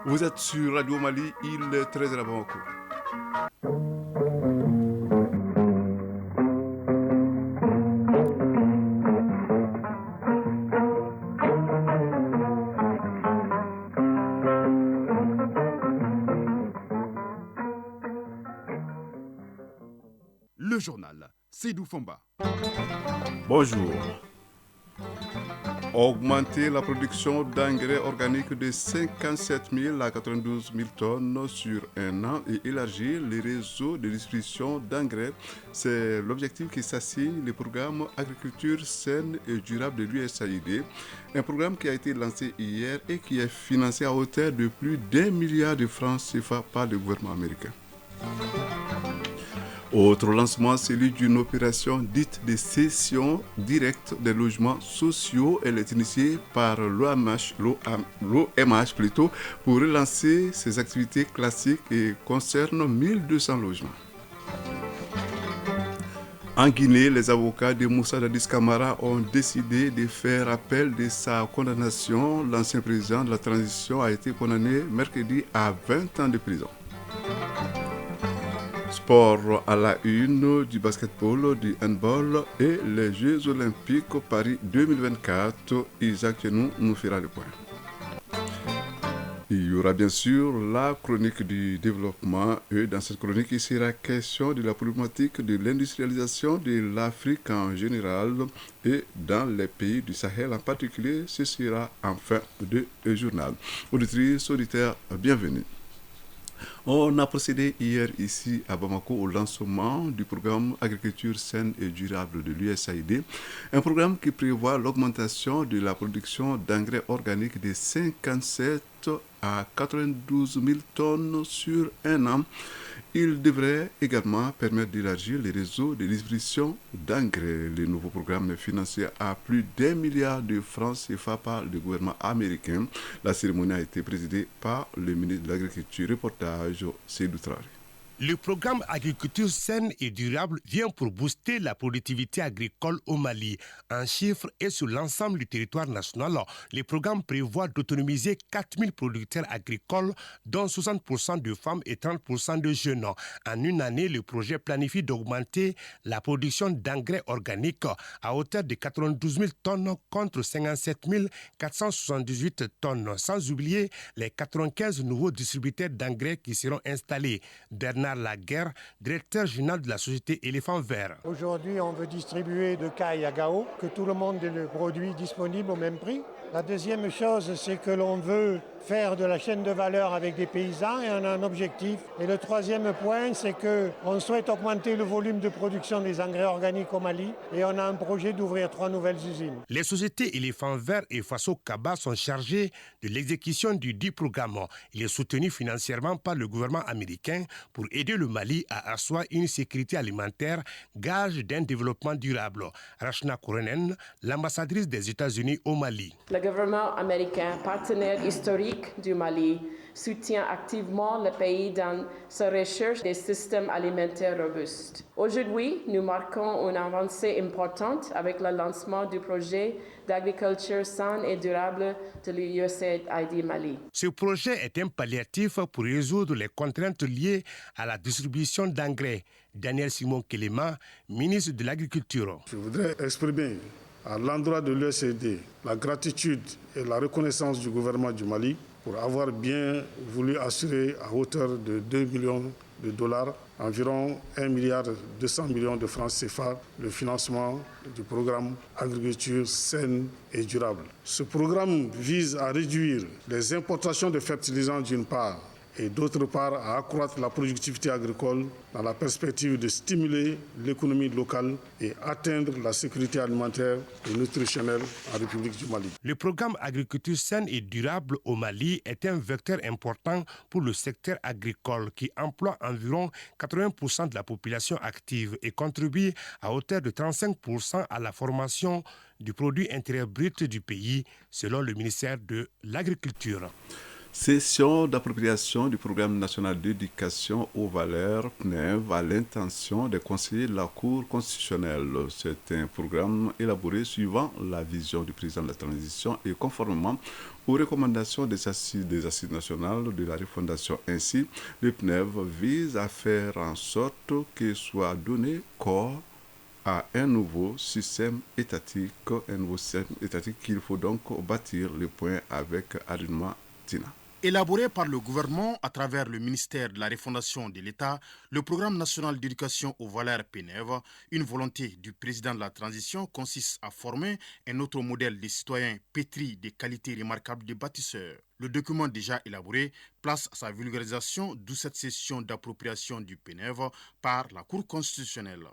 Vous êtes sur Radio Mali, il est 13h à Bamako. Le journal, Seydou Fomba. Bonjour. Augmenter la production d'engrais organiques de 57 000 à 92 000 tonnes sur un an et élargir les réseaux de distribution d'engrais, c'est l'objectif qui s'assigne le programme Agriculture saine et durable de l'USAID, un programme qui a été lancé hier et qui est financé à hauteur de plus d'1 milliard de francs CFA par le gouvernement américain. Autre lancement, celui d'une opération dite de cession directe des logements sociaux. Elle est initiée par l'OMH pour relancer ses activités classiques et concerne 1200 logements. En Guinée, les avocats de Moussa Dadis Camara ont décidé de faire appel de sa condamnation. L'ancien président de la transition a été condamné mercredi à 20 ans de prison. Sport à la une, du basketball, du handball et les Jeux Olympiques Paris 2024. Isaac Chenou nous fera le point. Il y aura bien sûr la chronique du développement et dans cette chronique, il sera question de la problématique de l'industrialisation de l'Afrique en général et dans les pays du Sahel en particulier. Ce sera en fin de journal. Auditrices, auditeurs, bienvenue. On a procédé hier ici à Bamako au lancement du programme Agriculture saine et durable de l'USAID, un programme qui prévoit l'augmentation de la production d'engrais organiques de 57 à 92 000 tonnes sur un an. Il devrait également permettre d'élargir les réseaux de distribution d'engrais. Le nouveau programme est financé à plus d'1 milliard de francs CFA par le gouvernement américain. La cérémonie a été présidée par le ministre de l'Agriculture. Reportage Seydou Traoré. Le programme Agriculture saine et durable vient pour booster la productivité agricole au Mali. En chiffres et sur l'ensemble du territoire national, le programme prévoit d'autonomiser 4 000 producteurs agricoles, dont 60% de femmes et 30% de jeunes. En une année, le projet planifie d'augmenter la production d'engrais organiques à hauteur de 92 000 tonnes contre 57 478 tonnes, sans oublier les 95 nouveaux distributeurs d'engrais qui seront installés. Bernard Laguerre, directeur général de la société Éléphant Vert. Aujourd'hui, on veut distribuer de Caille à Gao, que tout le monde ait le produit disponible au même prix. La deuxième chose, c'est que l'on veut faire de la chaîne de valeur avec des paysans et on a un objectif. Et le troisième point, c'est qu'on souhaite augmenter le volume de production des engrais organiques au Mali et on a un projet d'ouvrir 3 nouvelles usines. Les sociétés Éléphant Vert et Faso Kaba sont chargées de l'exécution du dit programme. Il est soutenu financièrement par le gouvernement américain pour aider le Mali à asseoir une sécurité alimentaire, gage d'un développement durable. Rachna Kourenen, l'ambassadrice des États-Unis au Mali. Le gouvernement américain, partenaire historique du Mali, soutient activement le pays dans sa recherche des systèmes alimentaires robustes. Aujourd'hui, nous marquons une avancée importante avec le lancement du projet d'agriculture saine et durable de l'USAID Mali. Ce projet est un palliatif pour résoudre les contraintes liées à la distribution d'engrais. Daniel Simon Kelema, ministre de l'Agriculture. Je voudrais exprimer à l'endroit de l'USAID la gratitude et la reconnaissance du gouvernement du Mali pour avoir bien voulu assurer à hauteur de 2 millions de dollars, environ 1 milliard 200 millions de francs CFA, le financement du programme Agriculture saine et durable. Ce programme vise à réduire les importations de fertilisants d'une part et d'autre part à accroître la productivité agricole dans la perspective de stimuler l'économie locale et atteindre la sécurité alimentaire et nutritionnelle en République du Mali. Le programme Agriculture saine et durable au Mali est un vecteur important pour le secteur agricole qui emploie environ 80% de la population active et contribue à hauteur de 35% à la formation du produit intérieur brut du pays, selon le ministère de l'Agriculture. Session d'appropriation du programme national d'éducation aux valeurs PNEV à l'intention des conseillers de la Cour constitutionnelle. C'est un programme élaboré suivant la vision du président de la transition et conformément aux recommandations des assises nationales de la refondation. Ainsi, le PNEV vise à faire en sorte que soit donné corps à un nouveau système étatique qu'il faut donc bâtir le point avec Arima Tina. Élaboré par le gouvernement à travers le ministère de la Refondation de l'État, le programme national d'éducation aux valeurs PNEV, une volonté du président de la transition, consiste à former un autre modèle de citoyens pétris des qualités remarquables des bâtisseurs. Le document déjà élaboré place sa vulgarisation, d'où cette session d'appropriation du PNEV par la Cour constitutionnelle.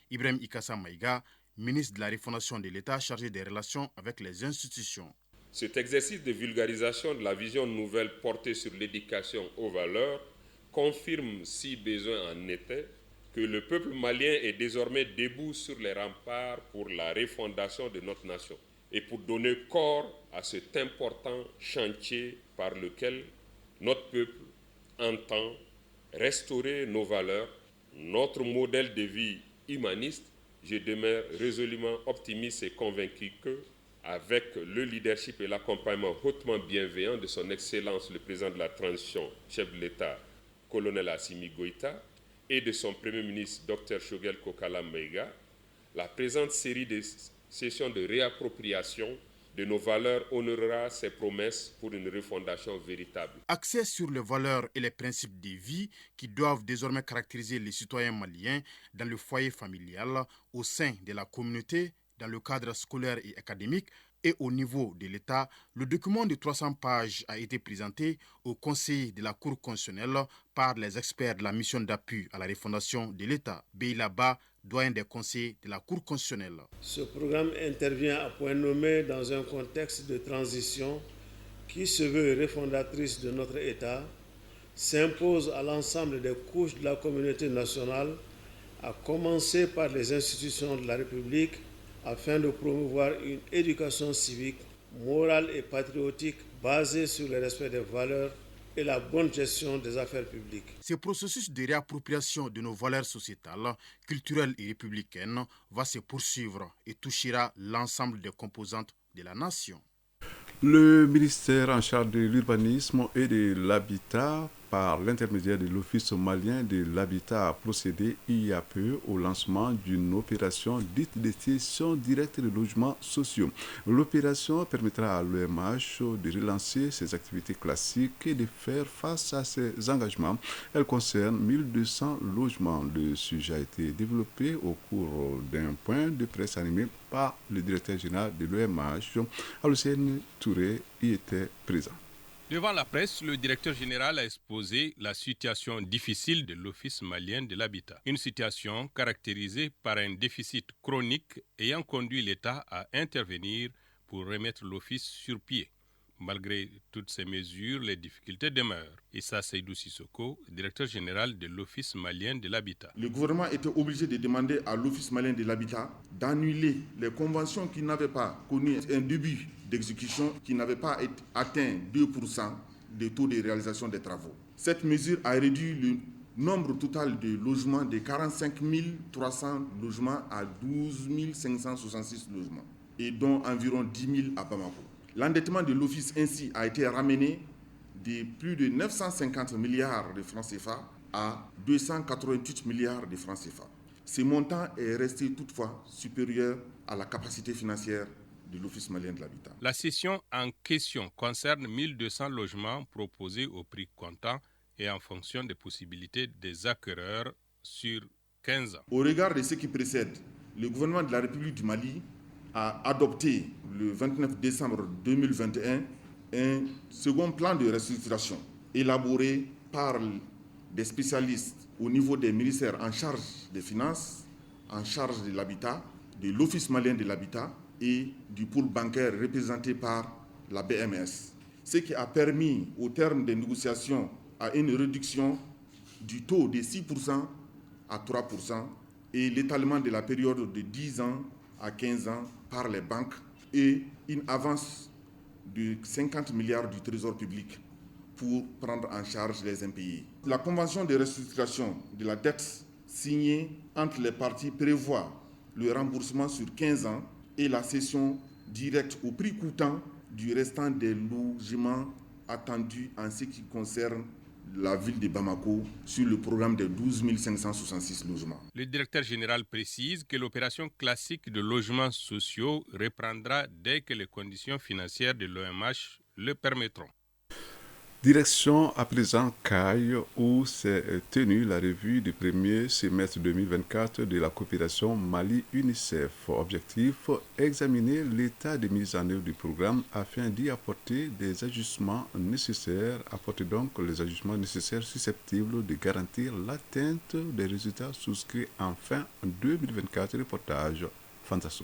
Ibrahim Ikassa Maïga, ministre de la Refondation de l'État chargé des relations avec les institutions. Cet exercice de vulgarisation de la vision nouvelle portée sur l'éducation aux valeurs confirme, si besoin en était, que le peuple malien est désormais debout sur les remparts pour la refondation de notre nation et pour donner corps à cet important chantier par lequel notre peuple entend restaurer nos valeurs, notre modèle de vie humaniste. Je demeure résolument optimiste et convaincu que, avec le leadership et l'accompagnement hautement bienveillant de son Excellence le Président de la Transition, chef de l'État, colonel Assimi Goïta, et de son Premier ministre, Dr Choguel Kokala Maïga, la présente série de sessions de réappropriation de nos valeurs honorera ses promesses pour une refondation véritable. Axé sur les valeurs et les principes de vie qui doivent désormais caractériser les citoyens maliens dans le foyer familial, au sein de la communauté, dans le cadre scolaire et académique et au niveau de l'État, le document de 300 pages a été présenté au Conseil de la Cour constitutionnelle par les experts de la mission d'appui à la refondation de l'État. Beilaba, doyen des conseillers de la Cour constitutionnelle. Ce programme intervient à point nommé dans un contexte de transition qui se veut refondatrice de notre État, s'impose à l'ensemble des couches de la communauté nationale, à commencer par les institutions de la République, afin de promouvoir une éducation civique, morale et patriotique basée sur le respect des valeurs et la bonne gestion des affaires publiques. Ce processus de réappropriation de nos valeurs sociétales, culturelles et républicaines va se poursuivre et touchera l'ensemble des composantes de la nation. Le ministère en charge de l'urbanisme et de l'habitat, par l'intermédiaire de l'Office malien de l'habitat, a procédé il y a peu au lancement d'une opération dite de cession directe de logements sociaux. L'opération permettra à l'OMH de relancer ses activités classiques et de faire face à ses engagements. Elle concerne 1200 logements. Le sujet a été développé au cours d'un point de presse animé par le directeur général de l'OMH. Alucène Touré y était présent. Devant la presse, le directeur général a exposé la situation difficile de l'Office malien de l'habitat. Une situation caractérisée par un déficit chronique ayant conduit l'État à intervenir pour remettre l'Office sur pied. Malgré toutes ces mesures, les difficultés demeurent. Issa Seydou Sissoko, directeur général de l'Office malien de l'habitat. Le gouvernement était obligé de demander à l'Office malien de l'habitat d'annuler les conventions qui n'avaient pas connu un début d'exécution, qui n'avaient pas atteint 2% de taux de réalisation des travaux. Cette mesure a réduit le nombre total de logements de 45 300 logements à 12 566 logements, et dont environ 10 000 à Bamako. L'endettement de l'Office ainsi a été ramené de plus de 950 milliards de francs CFA à 288 milliards de francs CFA. Ce montant est resté toutefois supérieur à la capacité financière de l'Office malien de l'habitat. La cession en question concerne 1200 logements proposés au prix comptant et en fonction des possibilités des acquéreurs sur 15 ans. Au regard de ce qui précède, le gouvernement de la République du Mali a adopté le 29 décembre 2021 un second plan de restructuration élaboré par des spécialistes au niveau des ministères en charge des finances, en charge de l'habitat, de l'Office malien de l'habitat et du pôle bancaire représenté par la BMS. Ce qui a permis, au terme des négociations, à une réduction du taux de 6% à 3% et l'étalement de la période de 10 ans à 15 ans par les banques et une avance de 50 milliards du trésor public pour prendre en charge les impayés. La convention de restructuration de la dette signée entre les parties prévoit le remboursement sur 15 ans et la cession directe au prix coûtant du restant des logements attendus en ce qui concerne la ville de Bamako sur le programme des 12 566 logements. Le directeur général précise que l'opération classique de logements sociaux reprendra dès que les conditions financières de l'OMH le permettront. Direction à présent CAI, où s'est tenue la revue du premier semestre 2024 de la coopération Mali-UNICEF. Objectif, examiner l'état de mise en œuvre du programme afin d'y apporter des ajustements nécessaires, apporter donc les ajustements nécessaires susceptibles de garantir l'atteinte des résultats souscrits en fin 2024. Reportage Fantassou.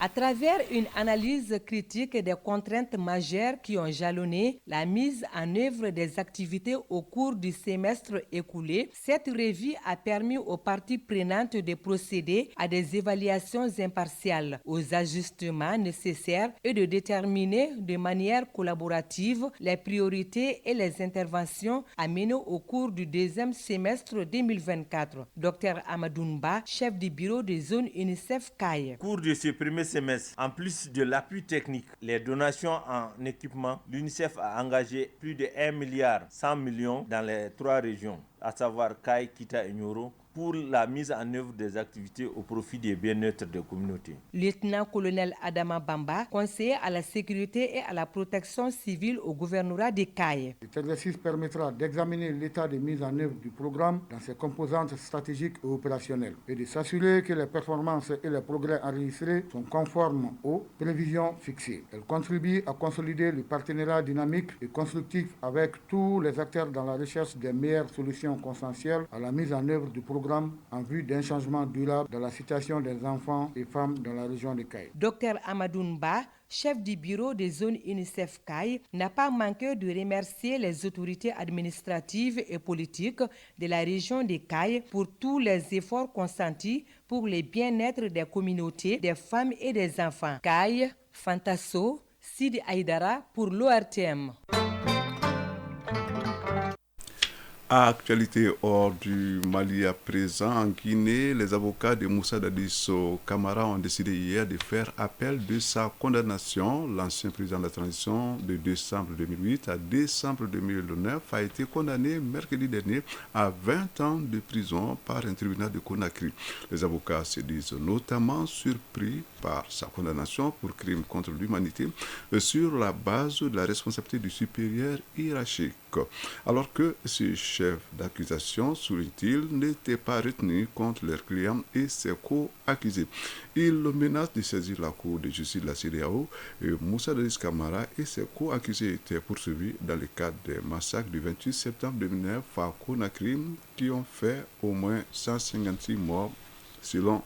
À travers une analyse critique des contraintes majeures qui ont jalonné la mise en œuvre des activités au cours du semestre écoulé, cette revue a permis aux parties prenantes de procéder à des évaluations impartiales, aux ajustements nécessaires et de déterminer de manière collaborative les priorités et les interventions à mener au cours du deuxième semestre 2024. Dr Amadounba, chef du bureau de zone UNICEF CAI. Au cours de ce premier semestre, en plus de l'appui technique, les donations en équipement, l'UNICEF a engagé plus de 1,1 milliard dans les 3 régions, à savoir CAI, Kita et Nyoro, pour la mise en œuvre des activités au profit des bien-être des communautés. Lieutenant-colonel Adama Bamba, conseiller à la sécurité et à la protection civile au gouvernorat de CAI. Cet exercice permettra d'examiner l'état de mise en œuvre du programme dans ses composantes stratégiques et opérationnelles et de s'assurer que les performances et les progrès enregistrés sont conformes aux prévisions fixées. Elle contribue à consolider le partenariat dynamique et constructif avec tous les acteurs dans la recherche des meilleures solutions consensuelles à la mise en œuvre du programme en vue d'un changement durable dans la situation des enfants et femmes dans la région de CAI. Dr Amadounba, chef du bureau des zones UNICEF CAI, n'a pas manqué de remercier les autorités administratives et politiques de la région de CAI pour tous les efforts consentis pour le bien-être des communautés, des femmes et des enfants. CAI, Fantasso, Sidi Aïdara pour l'ORTM. Actualité hors du Mali à présent, en Guinée, les avocats de Moussa Dadis Camara ont décidé hier de faire appel de sa condamnation. L'ancien président de la transition de décembre 2008 à décembre 2009 a été condamné mercredi dernier à 20 ans de prison par un tribunal de Conakry. Les avocats se disent notamment surpris par sa condamnation pour crime contre l'humanité sur la base de la responsabilité du supérieur hiérarchique. Alors que ce chef d'accusation, souligne-t-il, n'était pas retenu contre leurs clients et ses co-accusés. Il menace de saisir la Cour de justice de la CEDEAO et Moussa Dadis Camara et ses co-accusés étaient poursuivis dans le cadre des massacres du 28 septembre 2009 à Conakry qui ont fait au moins 156 morts selon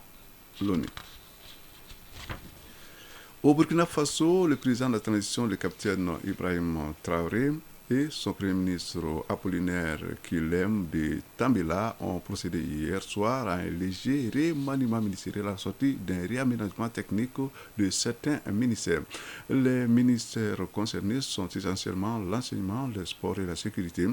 l'ONU. Au Burkina Faso, le président de la transition, le capitaine Ibrahim Traoré, et son premier ministre Apollinaire Kilem de Tambela ont procédé hier soir à un léger remaniement ministériel à la sortie d'un réaménagement technique de certains ministères. Les ministères concernés sont essentiellement l'enseignement, le sport et la sécurité.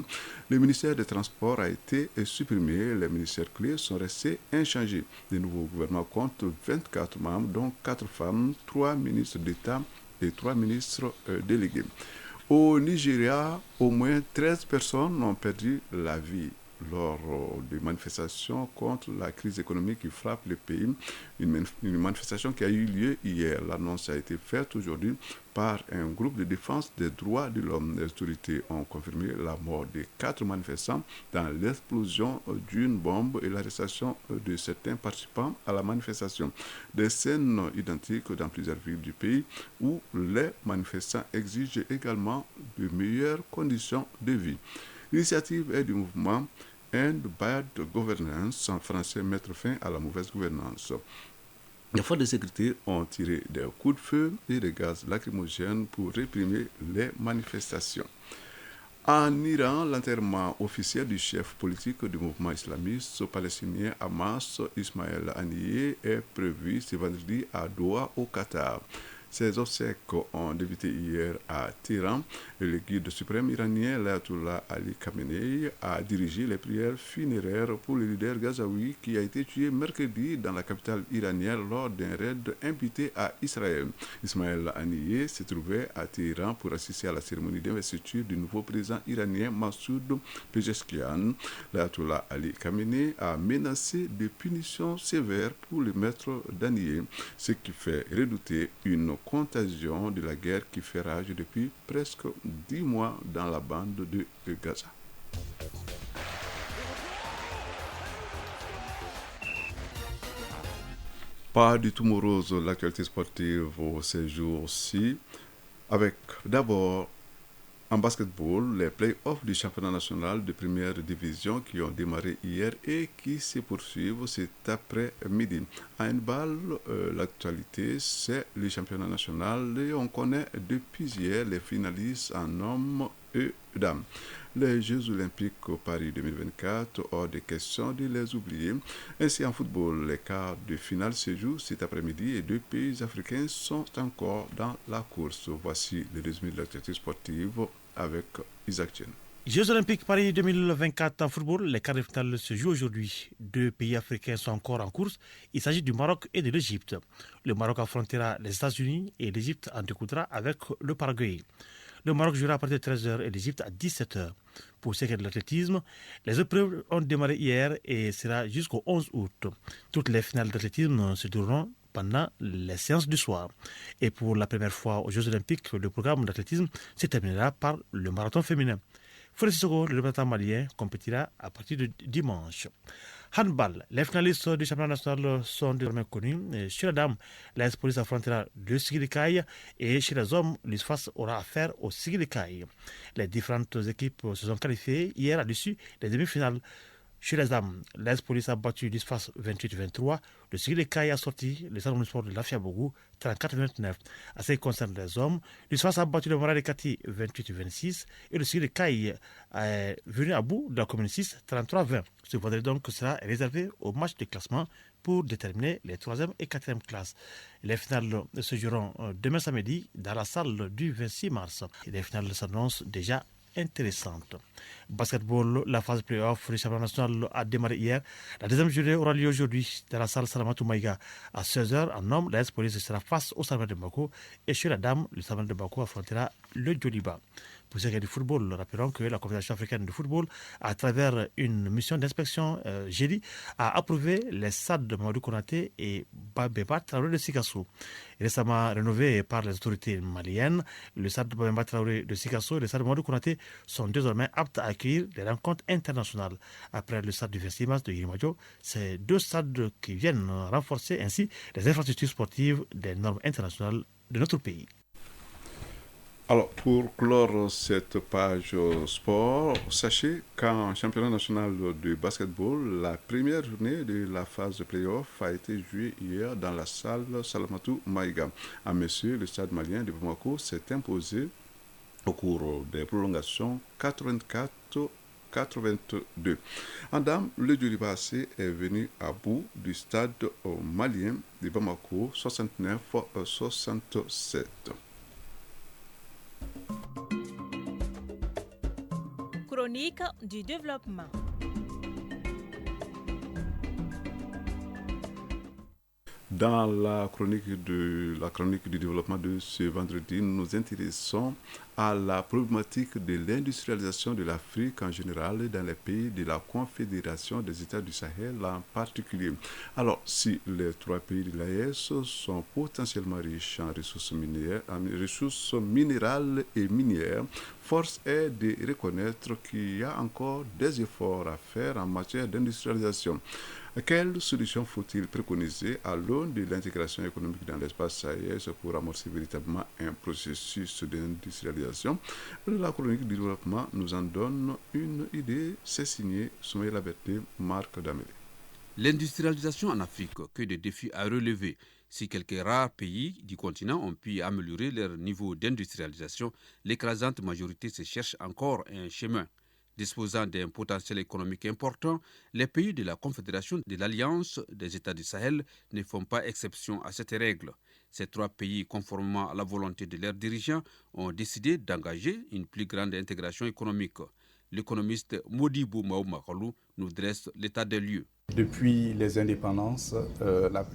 Le ministère des Transports a été supprimé. Les ministères clés sont restés inchangés. Le nouveau gouvernement compte 24 membres, dont 4 femmes, 3 ministres d'État et 3 ministres délégués. Au Nigeria, au moins 13 personnes ont perdu la vie lors de manifestations contre la crise économique qui frappe le pays. Une manifestation qui a eu lieu hier. L'annonce a été faite aujourd'hui par un groupe de défense des droits de l'homme. Les autorités ont confirmé la mort de 4 manifestants dans l'explosion d'une bombe et l'arrestation de certains participants à la manifestation. Des scènes identiques dans plusieurs villes du pays où les manifestants exigent également de meilleures conditions de vie. L'initiative est du mouvement End Bad Governance, en français mettre fin à la mauvaise gouvernance. Les forces de sécurité ont tiré des coups de feu et des gaz lacrymogènes pour réprimer les manifestations. En Iran, l'enterrement officiel du chef politique du mouvement islamiste palestinien Hamas, Ismaël Haniyeh, est prévu ce vendredi à Doha, au Qatar. Ces obsèques ont débuté hier à Téhéran et le guide suprême iranien l'Ayatollah Ali Khamenei a dirigé les prières funéraires pour le leader gazaoui qui a été tué mercredi dans la capitale iranienne lors d'un raid invité à Israël. Ismaël Haniyeh se trouvait à Téhéran pour assister à la cérémonie d'investiture du nouveau président iranien Massoud Pezeshkian. L'Ayatollah Ali Khamenei a menacé de punitions sévères pour le maître d'Haniyeh, ce qui fait redouter une contagion de la guerre qui fait rage depuis presque 10 mois dans la bande de Gaza. Pas du tout morose l'actualité sportive ces jours-ci, avec d'abord en basketball, les play-offs du championnat national de première division qui ont démarré hier et qui se poursuivent cet après-midi. À handball, l'actualité, c'est le championnat national et on connaît depuis hier les finalistes en hommes et dames. Les Jeux Olympiques Paris 2024, hors de question de les oublier. Ainsi, en football, les quarts de finale se jouent cet après-midi et 2 pays africains sont encore dans la course. Voici le résumé de l'actualité sportive avec Isaac Chen. Jeux Olympiques Paris 2024 en football, les quarts de finale se jouent aujourd'hui. 2 pays africains sont encore en course. Il s'agit du Maroc et de l'Égypte. Le Maroc affrontera les États-Unis et l'Égypte en découdra avec le Paraguay. Le Maroc jouera à partir de 13h et l'Égypte à 17h. Pour ce qui est de l'athlétisme, les épreuves ont démarré hier et sera jusqu'au 11 août. Toutes les finales d'athlétisme se dérouleront pendant les séances du soir. Et pour la première fois aux Jeux Olympiques, le programme d'athlétisme se terminera par le marathon féminin. Frédéric Sissoko, le représentant malien, compétira à partir de dimanche. Handball, les finalistes du championnat national sont désormais connus. Chez la dame, l'AS Police affrontera le Sigiricaille et chez les hommes, l'ISFAS aura affaire au Sigiricaille. Les différentes équipes se sont qualifiées hier à l'issue des demi-finales. Chez les dames, l'AS Police a battu l'ISFAS 28-23. Le Sigiricaille a sorti les Stade Omnisport de Lafiabougou 34-29. À ce qui concerne les hommes, l'ISFAS a battu le Morale Kati 28-26 et le Sigiricaille est venu à bout de la commune 6 33-20. Ce vendredi donc sera réservé au match de classement pour déterminer les 3e et 4e classes. Les finales se joueront demain samedi dans la salle du 26 mars. Et les finales s'annoncent déjà intéressante. Basketball, la phase play-off du championnat national a démarré hier. La deuxième journée aura lieu aujourd'hui dans la salle Salamatou Maïga à 16h. En homme, l'AS Police sera face au Salman de Bako et chez la dame, le Salman de Bako affrontera le Djoliba. Pour ce qui est du football, rappelons que la Confédération africaine de football, à travers une mission d'inspection jeudi, a approuvé les stades de Mamadou Konaté et Babemba Traoré de Sikasso. Récemment rénové par les autorités maliennes, le stade de Babemba Traoré de Sikasso et le stade de Mamadou Konaté sont désormais aptes à accueillir des rencontres internationales. Après le stade du 26 mars de Yirimadio, c'est 2 stades qui viennent renforcer ainsi les infrastructures sportives des normes internationales de notre pays. Alors, pour clore cette page sport, sachez qu'en championnat national de basketball, la première journée de la phase de play-off a été jouée hier dans la salle Salamatou Maïga. À messieurs, le stade malien de Bamako s'est imposé au cours des prolongations 84-82. En dames, le Djoliba est venu à bout du stade malien de Bamako 69-67. Chronique du développement. Dans la chronique du développement de ce vendredi, nous nous intéressons à la problématique de l'industrialisation de l'Afrique en général et dans les pays de la Confédération des États du Sahel en particulier. Alors, si les 3 pays de l'AES sont potentiellement riches en ressources minérales et minières, force est de reconnaître qu'il y a encore des efforts à faire en matière d'industrialisation. Quelles solutions faut-il préconiser à l'aune de l'intégration économique dans l'espace sahélien pour amorcer véritablement un processus d'industrialisation? La chronique du développement nous en donne une idée. C'est signé Soumaïla Berté, Marc Damélé. L'industrialisation en Afrique, que de défis à relever. Si quelques rares pays du continent ont pu améliorer leur niveau d'industrialisation, l'écrasante majorité se cherche encore un chemin. Disposant d'un potentiel économique important, les pays de la Confédération de l'Alliance des États du Sahel ne font pas exception à cette règle. Ces 3 pays, conformément à la volonté de leurs dirigeants, ont décidé d'engager une plus grande intégration économique. L'économiste Modibo Mahamadou nous dresse l'état des lieux. Depuis les indépendances,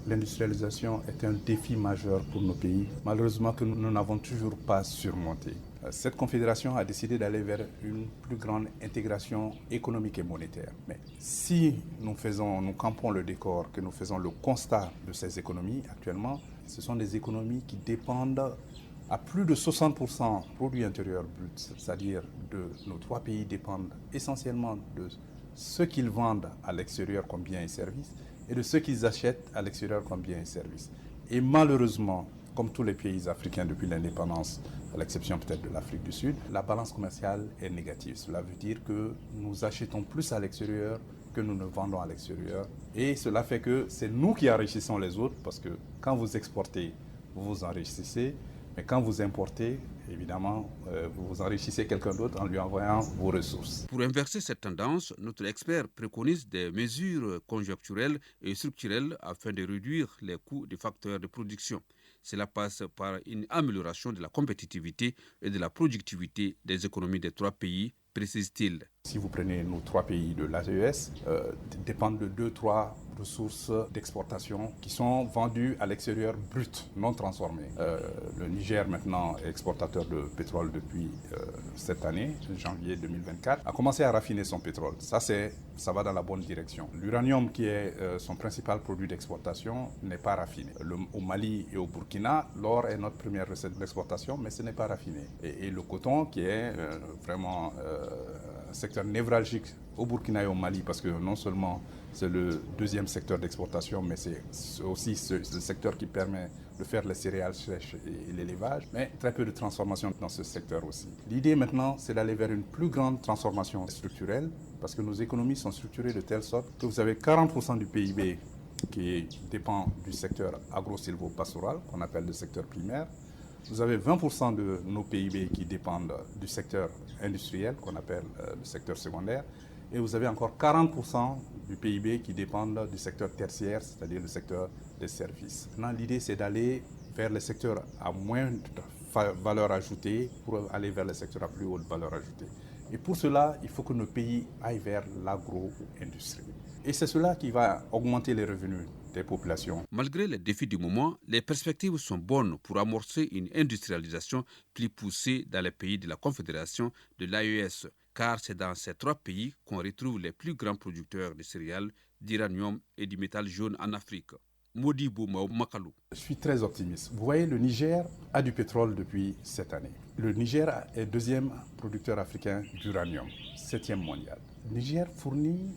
l'industrialisation est un défi majeur pour nos pays, malheureusement que nous n'avons toujours pas surmonté. Cette confédération a décidé d'aller vers une plus grande intégration économique et monétaire. Mais si nous campons le décor, que nous faisons le constat de ces économies actuellement, ce sont des économies qui dépendent à plus de 60% produit intérieur brut, c'est-à-dire de nos 3 pays dépendent essentiellement de ce qu'ils vendent à l'extérieur comme biens et services et de ce qu'ils achètent à l'extérieur comme biens et services. Et malheureusement, comme tous les pays africains depuis l'indépendance, à l'exception peut-être de l'Afrique du Sud, la balance commerciale est négative. Cela veut dire que nous achetons plus à l'extérieur que nous ne vendons à l'extérieur. Et cela fait que c'est nous qui enrichissons les autres parce que quand vous exportez, vous vous enrichissez. Mais quand vous importez, évidemment, vous enrichissez quelqu'un d'autre en lui envoyant vos ressources. Pour inverser cette tendance, notre expert préconise des mesures conjoncturelles et structurelles afin de réduire les coûts des facteurs de production. Cela passe par une amélioration de la compétitivité et de la productivité des économies des 3 pays, précise-t-il. Si vous prenez nos 3 pays de l'AES, dépendent de 2-3 ressources d'exportation qui sont vendues à l'extérieur brut, non transformées. Le Niger maintenant est exportateur de pétrole depuis cette année, janvier 2024, a commencé à raffiner son pétrole. Ça va dans la bonne direction. L'uranium qui est son principal produit d'exportation n'est pas raffiné. Au Mali et au Burkina, l'or est notre première recette d'exportation, mais ce n'est pas raffiné. Et le coton qui est vraiment un secteur névralgique au Burkina et au Mali, parce que non seulement c'est le 2e secteur d'exportation, mais c'est aussi le secteur qui permet de faire les céréales sèches et l'élevage, mais très peu de transformation dans ce secteur aussi. L'idée maintenant, c'est d'aller vers une plus grande transformation structurelle, parce que nos économies sont structurées de telle sorte que vous avez 40% du PIB qui dépend du secteur agro-silvo-pastoral, qu'on appelle le secteur primaire. Vous avez 20% de nos PIB qui dépendent du secteur industriel, qu'on appelle le secteur secondaire. Et vous avez encore 40% du PIB qui dépendent du secteur tertiaire, c'est-à-dire le secteur des services. Maintenant, l'idée, c'est d'aller vers les secteurs à moindre valeur ajoutée pour aller vers les secteurs à plus haute valeur ajoutée. Et pour cela, il faut que nos pays aillent vers l'agro-industrie. Et c'est cela qui va augmenter les revenus des populations. Malgré les défis du moment, les perspectives sont bonnes pour amorcer une industrialisation plus poussée dans les pays de la Confédération de l'AES, car c'est dans ces 3 pays qu'on retrouve les plus grands producteurs de céréales, d'uranium et du métal jaune en Afrique. Modibo Mahamadou. Je suis très optimiste. Vous voyez, le Niger a du pétrole depuis cette année. Le Niger est 2e producteur africain d'uranium, 7e mondial. Le Niger fournit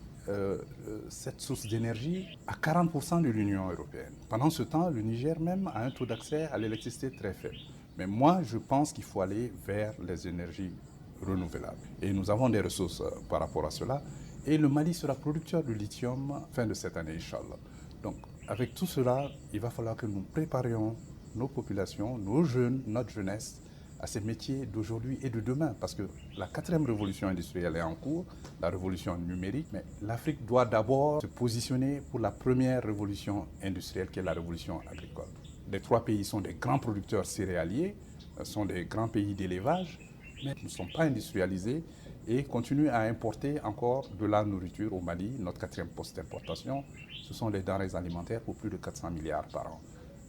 cette source d'énergie à 40% de l'Union européenne. Pendant ce temps, le Niger même a un taux d'accès à l'électricité très faible. Mais moi, je pense qu'il faut aller vers les énergies renouvelables. Et nous avons des ressources par rapport à cela. Et le Mali sera producteur de lithium fin de cette année, Inch'Allah. Donc, avec tout cela, il va falloir que nous préparions nos populations, nos jeunes, notre jeunesse, à ces métiers d'aujourd'hui et de demain, parce que la 4e révolution industrielle est en cours, la révolution numérique, mais l'Afrique doit d'abord se positionner pour la première révolution industrielle qui est la révolution agricole. Les 3 pays sont des grands producteurs céréaliers, sont des grands pays d'élevage, mais ne sont pas industrialisés et continuent à importer encore de la nourriture au Mali. Notre 4e poste d'importation, ce sont les denrées alimentaires pour plus de 400 milliards par an.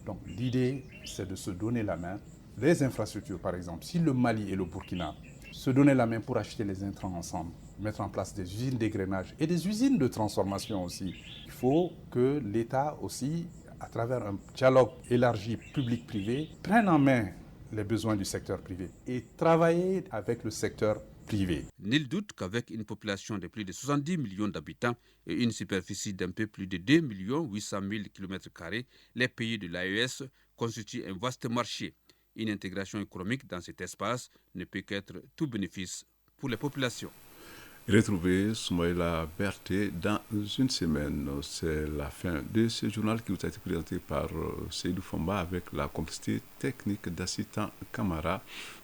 Donc l'idée, c'est de se donner la main. Les infrastructures, par exemple, si le Mali et le Burkina se donnaient la main pour acheter les intrants ensemble, mettre en place des usines d'égrainage et des usines de transformation aussi, il faut que l'État aussi, à travers un dialogue élargi public-privé, prenne en main les besoins du secteur privé et travailler avec le secteur privé. Nul doute qu'avec une population de plus de 70 millions d'habitants et une superficie d'un peu plus de 2 800 000 km², les pays de l'AES constituent un vaste marché. Une intégration économique dans cet espace ne peut qu'être tout bénéfice pour les populations. Retrouvez Soumaïla Berthe dans une semaine. C'est la fin de ce journal qui vous a été présenté par Seydou Fomba avec la complicité technique d'Assitan Kamara.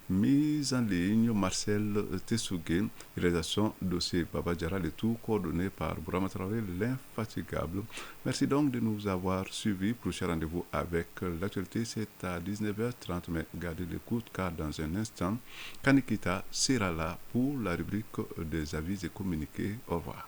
mise en ligne Marcel Tessougué, réalisation dossier Baba Diarra, le tout coordonné par Bourama Traoré, l'infatigable. Merci donc de nous avoir suivis. Prochain rendez-vous avec l'actualité, c'est à 19h30, mais gardez l'écoute car dans un instant, Kanikita sera là pour la rubrique des avis et communiqués. Au revoir.